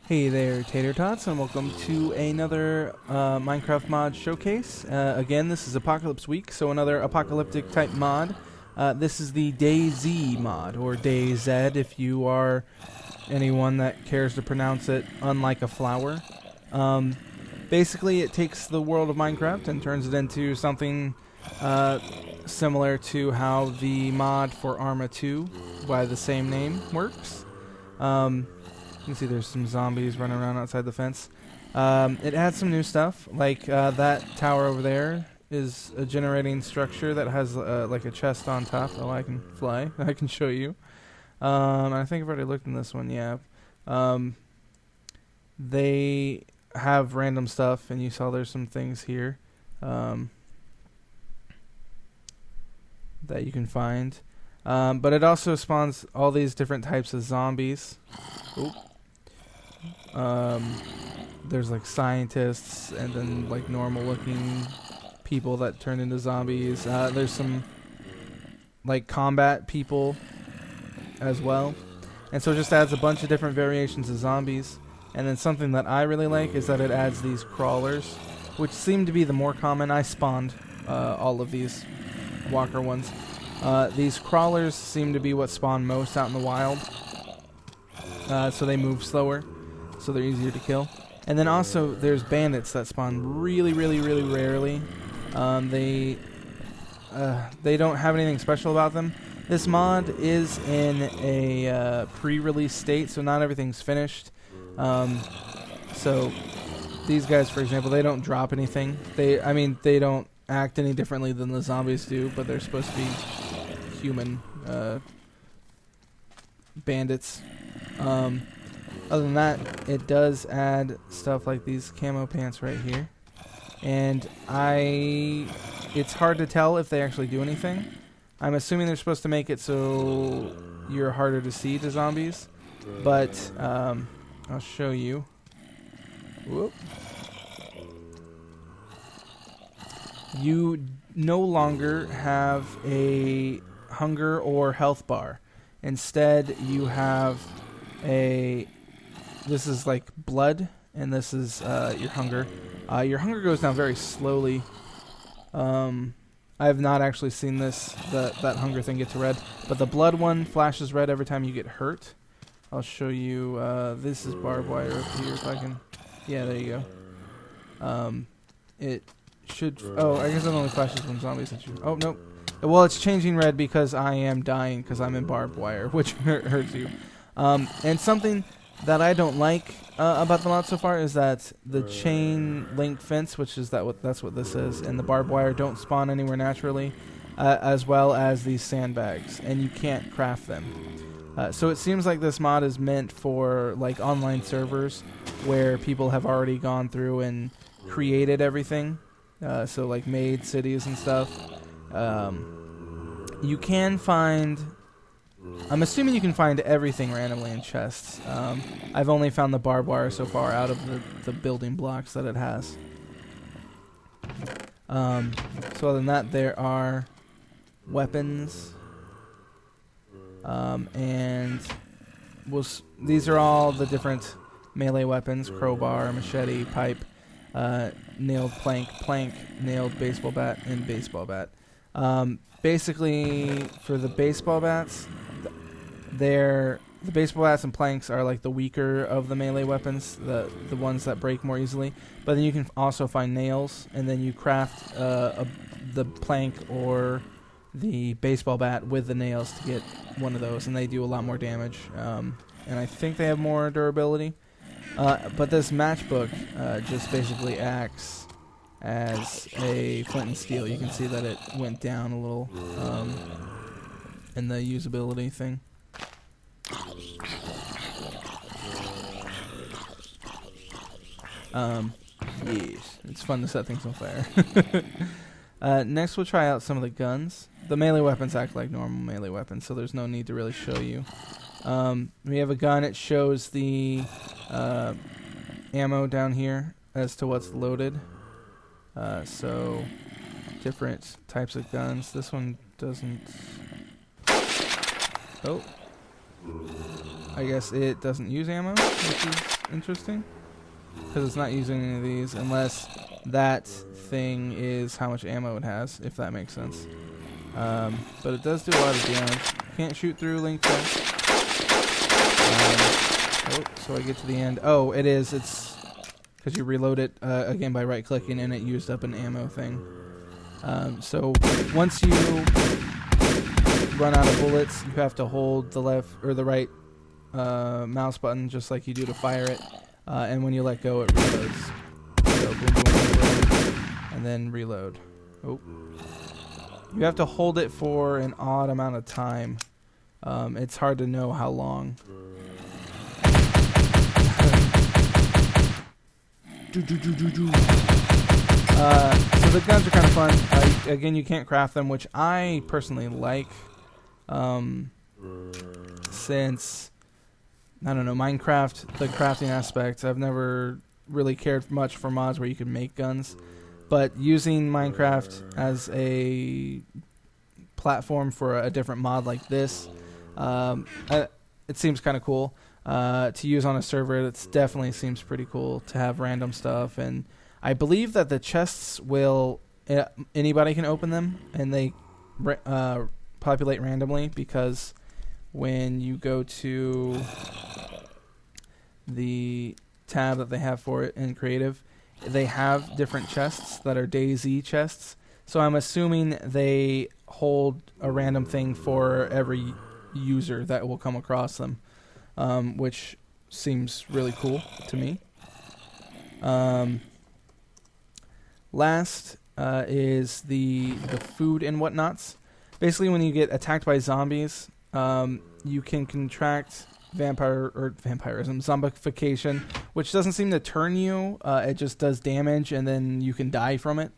Hey there, Tater Tots, and welcome to another Minecraft mod showcase. Again, this is Apocalypse Week, so another apocalyptic type mod. This is the DayZ mod, or DayZ if you are anyone that cares to pronounce it unlike a flower. Basically, it takes the world of Minecraft and turns it into something similar to how the mod for Arma 2 by the same name works. You can see there's some zombies running around outside the fence. It adds some new stuff, like that tower over there is a generating structure that has like a chest on top. Oh, I can fly. I can show you. I think I've already looked in this one, yeah. They have random stuff, and you saw there's some things here that you can find. But it also spawns all these different types of zombies. Oop. There's like scientists and then like normal looking people that turn into zombies. There's some like combat people as well. And so it just adds a bunch of different variations of zombies. And then something that I really like is that it adds these crawlers, which seem to be the more common. I spawned all of these walker ones. These crawlers seem to be what spawn most out in the wild. So they move slower, so they're easier to kill. And then also there's bandits that spawn really rarely. They don't have anything special about them. This mod is in a pre-release state, so not everything's finished. So these guys, for example, they don't drop anything. They don't act any differently than the zombies do, but they're supposed to be human bandits. Other than that, it does add stuff like these camo pants right here, and it's hard to tell if they actually do anything. I'm assuming they're supposed to make it so you're harder to see to zombies, but I'll show you. Whoop. You no longer have a hunger or health bar. Instead, you have this is like blood, and this is your hunger. Your hunger goes down very slowly. I have not actually seen that hunger thing get to red, but the blood one flashes red every time you get hurt. I'll show you. This is barbed wire up here if I can. Yeah, there you go. It should. Oh, I guess it only flashes when zombies hit you. Oh, nope. Well, it's changing red because I am dying because I'm in barbed wire, which hurts you. And something that I don't like about the mod so far is that the chain link fence, which is that's what this is, and the barbed wire don't spawn anywhere naturally, as well as these sandbags, and you can't craft them. So it seems like this mod is meant for like online servers where people have already gone through and created everything. So like made cities and stuff. You can find, I'm assuming you can find everything randomly in chests. I've only found the barbed wire so far out of the building blocks that it has. So other than that, there are weapons. And these are all the different melee weapons: crowbar, machete, pipe, nailed plank, nailed baseball bat, and baseball bat. Basically, for the baseball bats, the baseball bats and planks are like the weaker of the melee weapons, the ones that break more easily. But then you can also find nails, and then you craft the plank or the baseball bat with the nails to get one of those, and they do a lot more damage. And I think they have more durability. But this matchbook just basically acts as a flint and steel. You can see that it went down a little in the usability thing. Yes, it's fun to set things on fire. Next we'll try out some of the guns. The melee weapons act like normal melee weapons, so there's no need to really show you. We have a gun. It shows the ammo down here as to what's loaded. So different types of guns. This one doesn't. Oh, I guess it doesn't use ammo, which is interesting. Because it's not using any of these unless that thing is how much ammo it has, if that makes sense. But it does do a lot of damage. Can't shoot through link check. So I get to the end. Oh, it is. It's because you reload it again by right-clicking, and it used up an ammo thing. So once you run out of bullets, you have to hold the left or the right mouse button just like you do to fire it. And when you let go, it reloads. So boom, boom, boom, boom, and then reload. Oh. You have to hold it for an odd amount of time. It's hard to know how long. So the guns are kind of fun. Again, you can't craft them, which I personally like. Since, I don't know, Minecraft, the crafting aspect, I've never really cared much for mods where you can make guns. But using Minecraft as a platform for a different mod like this, it seems kind of cool. To use on a server, it definitely seems pretty cool to have random stuff. And I believe that the chests will, anybody can open them, and they populate randomly, because when you go to the tab that they have for it in creative, they have different chests that are DayZ chests. So I'm assuming they hold a random thing for every user that will come across them, which seems really cool to me. Last is the food and whatnots. Basically, when you get attacked by zombies, you can contract vampirism, zombification, which doesn't seem to turn you. It just does damage, and then you can die from it.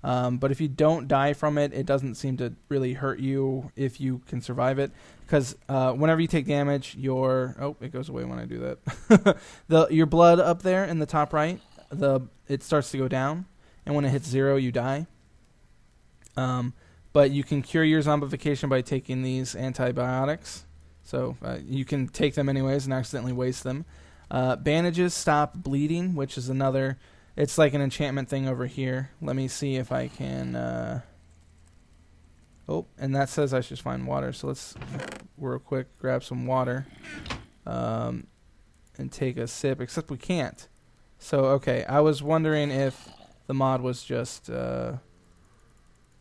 But if you don't die from it, it doesn't seem to really hurt you if you can survive it. Because whenever you take damage, it goes away when I do that. Your blood up there in the top right, it starts to go down, and when it hits 0, you die. But you can cure your zombification by taking these antibiotics. So you can take them anyways and accidentally waste them. Bandages stop bleeding, which is another. It's like an enchantment thing over here. Let me see if I can. And that says I should find water. So let's real quick grab some water and take a sip. Except we can't. So okay, I was wondering if the mod was just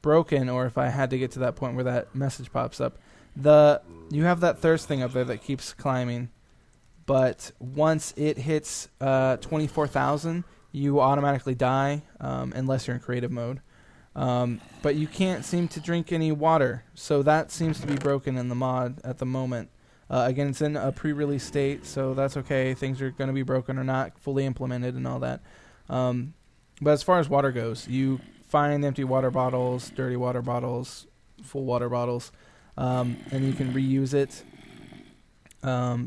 broken, or if I had to get to that point where that message pops up. You have that thirst thing up there that keeps climbing, but once it hits 24,000, you automatically die, unless you're in creative mode. But you can't seem to drink any water, so that seems to be broken in the mod at the moment. Again, it's in a pre-release state, so that's okay. Things are going to be broken or not fully implemented and all that. But as far as water goes, you find empty water bottles, dirty water bottles, full water bottles, and you can reuse it.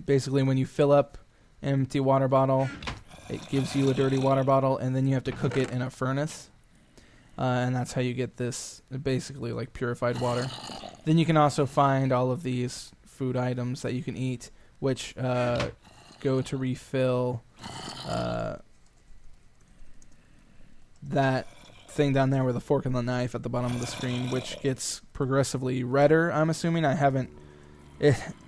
Basically, when you fill up an empty water bottle, it gives you a dirty water bottle, and then you have to cook it in a furnace. And that's how you get this basically like purified water. Then you can also find all of these food items that you can eat, which go to refill that thing down there with a fork and the knife at the bottom of the screen, which gets progressively redder. I'm assuming. I haven't.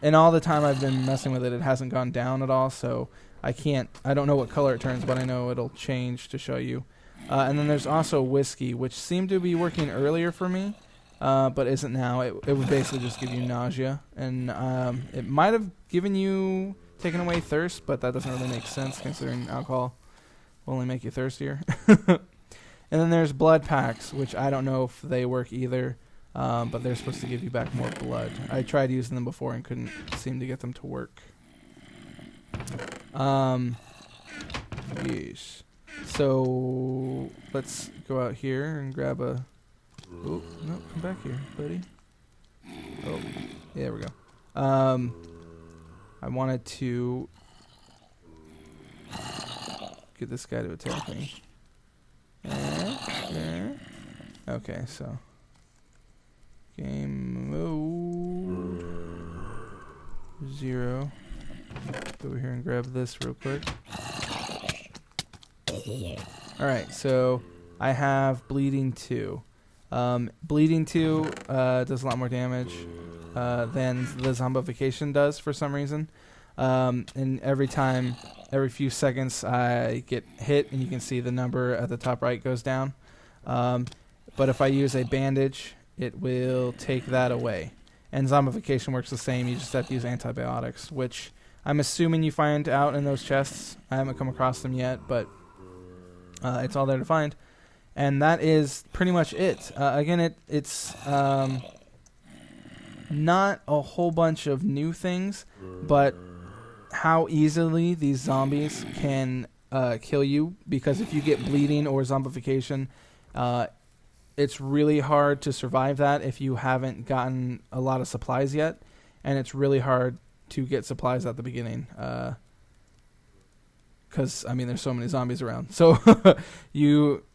In all the time I've been messing with it, it hasn't gone down at all, so I don't know what color it turns, but I know it'll change to show you. And then there's also whiskey, which seemed to be working earlier for me, but isn't now. It would basically just give you nausea, and it might have taken away thirst, but that doesn't really make sense considering alcohol will only make you thirstier. And then there's blood packs, which I don't know if they work either, but they're supposed to give you back more blood. I tried using them before and couldn't seem to get them to work. Yes. So let's go out here and grab a. Oh no! Come back here, buddy. Oh, yeah, there we go. I wanted to get this guy to attack me. Okay, so game mode 0. Go over here and grab this real quick. Alright, so I have Bleeding 2. Bleeding 2 does a lot more damage than the Zombification does for some reason. And every few seconds I get hit, and you can see the number at the top right goes down. But if I use a bandage, it will take that away. And Zombification works the same, you just have to use antibiotics, which I'm assuming you find out in those chests. I haven't come across them yet, but it's all there to find. And that is pretty much it. Again, it's not a whole bunch of new things, but how easily these zombies can kill you, because if you get bleeding or zombification, it's really hard to survive that if you haven't gotten a lot of supplies yet, and it's really hard to get supplies at the beginning, because I mean there's so many zombies around. So you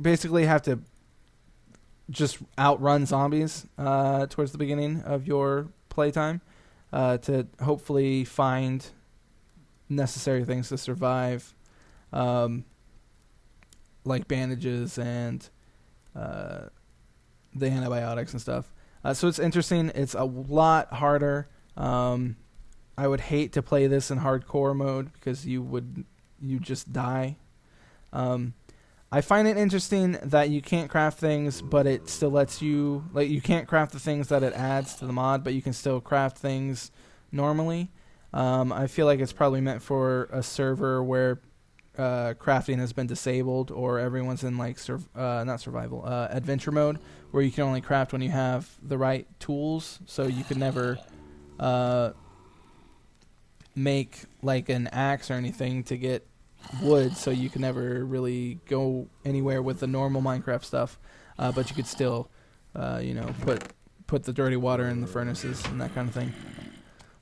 basically have to just outrun zombies towards the beginning of your playtime to hopefully find necessary things to survive, like bandages and the antibiotics and stuff. So it's interesting. It's a lot harder. I would hate to play this in hardcore mode because you just die. I find it interesting that you can't craft things, but it still lets you, like, you can't craft the things that it adds to the mod, but you can still craft things normally. I feel like it's probably meant for a server where crafting has been disabled, or everyone's in like not survival, adventure mode, where you can only craft when you have the right tools. So you could never make like an axe or anything to get wood, so you can never really go anywhere with the normal Minecraft stuff, but you could still put the dirty water in the furnaces and that kind of thing.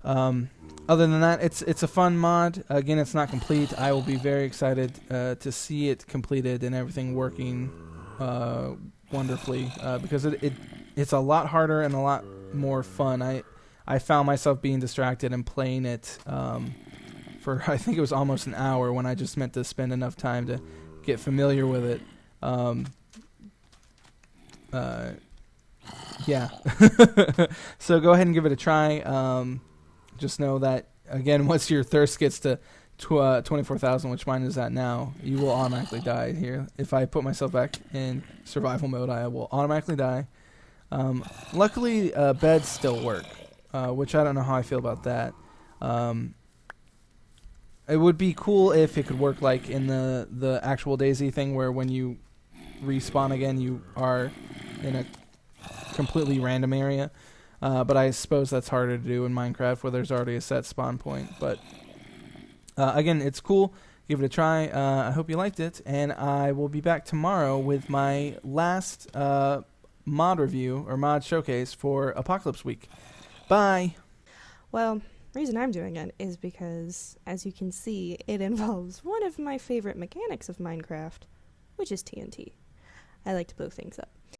Other than that, it's a fun mod. Again, it's not complete. I will be very excited to see it completed and everything working wonderfully, because it's a lot harder and a lot more fun. I found myself being distracted and playing it for, I think it was almost an hour, when I just meant to spend enough time to get familiar with it. Yeah. So go ahead and give it a try. Just know that, again, once your thirst gets to 24,000, which mine is at now, you will automatically die here. If I put myself back in survival mode, I will automatically die. Luckily, beds still work, which I don't know how I feel about that. It would be cool if it could work like in the actual DayZ thing, where when you respawn again, you are in a completely random area. But I suppose that's harder to do in Minecraft, where there's already a set spawn point. But again, it's cool. Give it a try. I hope you liked it, and I will be back tomorrow with my last mod review or mod showcase for Apocalypse Week. Bye! Well, the reason I'm doing it is because, as you can see, it involves one of my favorite mechanics of Minecraft, which is TNT. I like to blow things up.